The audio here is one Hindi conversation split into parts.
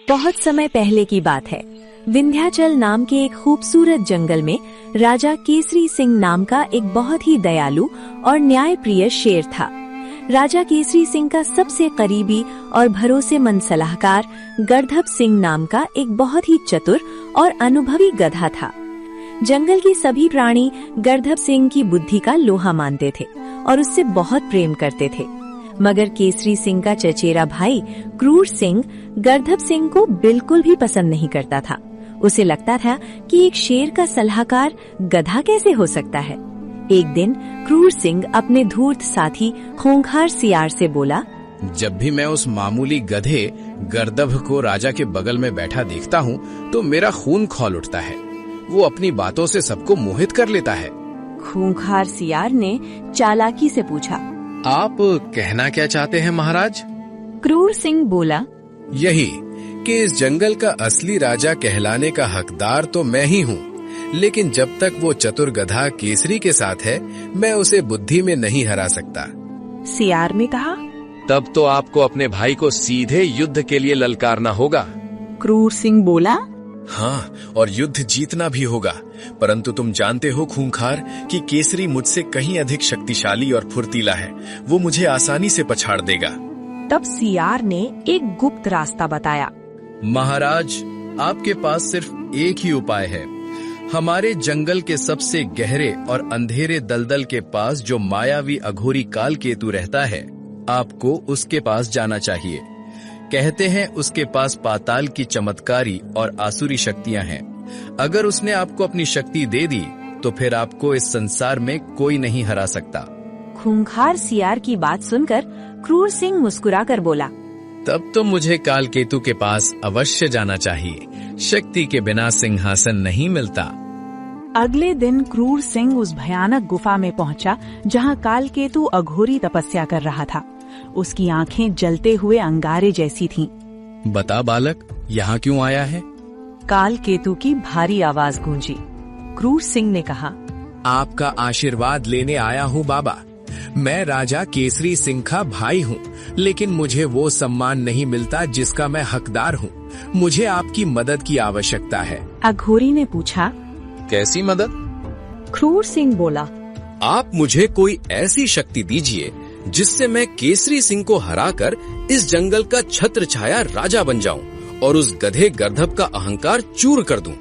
बहुत समय पहले की बात है। विंध्याचल नाम के एक खूबसूरत जंगल में राजा केसरी सिंह नाम का एक बहुत ही दयालु और न्यायप्रिय शेर था। राजा केसरी सिंह का सबसे करीबी और भरोसेमंद सलाहकार गर्दभ सिंह नाम का एक बहुत ही चतुर और अनुभवी गधा था। जंगल के सभी प्राणी गर्दभ सिंह की बुद्धि का लोहा मानते थे और उससे बहुत प्रेम करते थे। मगर केसरी सिंह का चचेरा भाई क्रूर सिंह गर्दभ सिंह को बिल्कुल भी पसंद नहीं करता था। उसे लगता था कि एक शेर का सलाहकार गधा कैसे हो सकता है। एक दिन क्रूर सिंह अपने धूर्त साथी खूंखार सियार से बोला, जब भी मैं उस मामूली गधे गर्दभ को राजा के बगल में बैठा देखता हूँ तो मेरा खून खौल उठता है। वो अपनी बातों से सबको मोहित कर लेता है। खूंखार सियार ने चालाकी से पूछा, आप कहना क्या चाहते हैं महाराज? क्रूर सिंह बोला, यही कि इस जंगल का असली राजा कहलाने का हकदार तो मैं ही हूँ, लेकिन जब तक वो चतुर गधा केसरी के साथ है मैं उसे बुद्धि में नहीं हरा सकता। सियार ने कहा, तब तो आपको अपने भाई को सीधे युद्ध के लिए ललकारना होगा। क्रूर सिंह बोला, हाँ, और युद्ध जीतना भी होगा, परंतु तुम जानते हो खूंखार कि केसरी मुझसे कहीं अधिक शक्तिशाली और फुर्तीला है। वो मुझे आसानी से पछाड़ देगा। तब सियार ने एक गुप्त रास्ता बताया। महाराज, आपके पास सिर्फ एक ही उपाय है। हमारे जंगल के सबसे गहरे और अंधेरे दलदल के पास जो मायावी अघोरी काल केतु रहता है, आपको उसके पास जाना चाहिए। कहते हैं उसके पास पाताल की चमत्कारी और आसुरी शक्तियां हैं। अगर उसने आपको अपनी शक्ति दे दी तो फिर आपको इस संसार में कोई नहीं हरा सकता। खूंखार सियार की बात सुनकर क्रूर सिंह मुस्कुराकर बोला, तब तो मुझे काल केतु के पास अवश्य जाना चाहिए। शक्ति के बिना सिंहासन नहीं मिलता। अगले दिन क्रूर सिंह उस भयानक गुफा में पहुंचा जहां काल केतु अघोरी तपस्या कर रहा था। उसकी आंखें जलते हुए अंगारे जैसी थीं। बता बालक, यहाँ क्यों आया है? काल केतु की भारी आवाज गूंजी। क्रूर सिंह ने कहा, आपका आशीर्वाद लेने आया हूँ बाबा। मैं राजा केसरी सिंह का भाई हूँ, लेकिन मुझे वो सम्मान नहीं मिलता जिसका मैं हकदार हूँ। मुझे आपकी मदद की आवश्यकता है। अघोरी ने पूछा, कैसी मदद? क्रूर सिंह बोला, आप मुझे कोई ऐसी शक्ति दीजिए जिससे मैं केसरी सिंह को हराकर इस जंगल का छत्र छाया राजा बन जाऊं और उस गधे गर्दभ का अहंकार चूर कर दूं।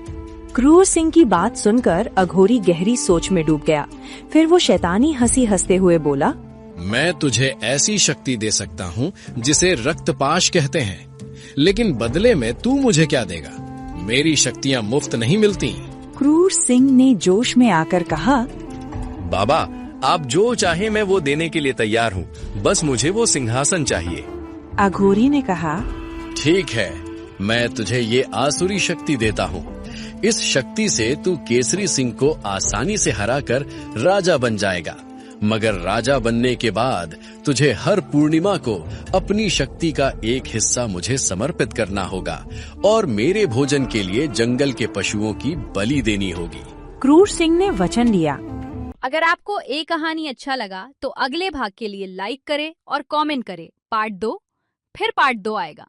क्रूर सिंह की बात सुनकर अघोरी गहरी सोच में डूब गया। फिर वो शैतानी हंसी हंसते हुए बोला, मैं तुझे ऐसी शक्ति दे सकता हूँ जिसे रक्तपाश कहते हैं, लेकिन बदले में तू मुझे क्या देगा? मेरी शक्तियाँ मुफ्त नहीं मिलती। क्रूर सिंह ने जोश में आकर कहा, बाबा, आप जो चाहे मैं वो देने के लिए तैयार हूँ, बस मुझे वो सिंहासन चाहिए। अघोरी ने कहा, ठीक है, मैं तुझे ये आसुरी शक्ति देता हूँ। इस शक्ति से तू केसरी सिंह को आसानी से हराकर राजा बन जाएगा, मगर राजा बनने के बाद तुझे हर पूर्णिमा को अपनी शक्ति का एक हिस्सा मुझे समर्पित करना होगा और मेरे भोजन के लिए जंगल के पशुओं की बलि देनी होगी। क्रूर सिंह ने वचन लिया। अगर आपको ये कहानी अच्छा लगा तो अगले भाग के लिए लाइक करें और कमेंट करें। पार्ट 2 फिर पार्ट 2 आएगा।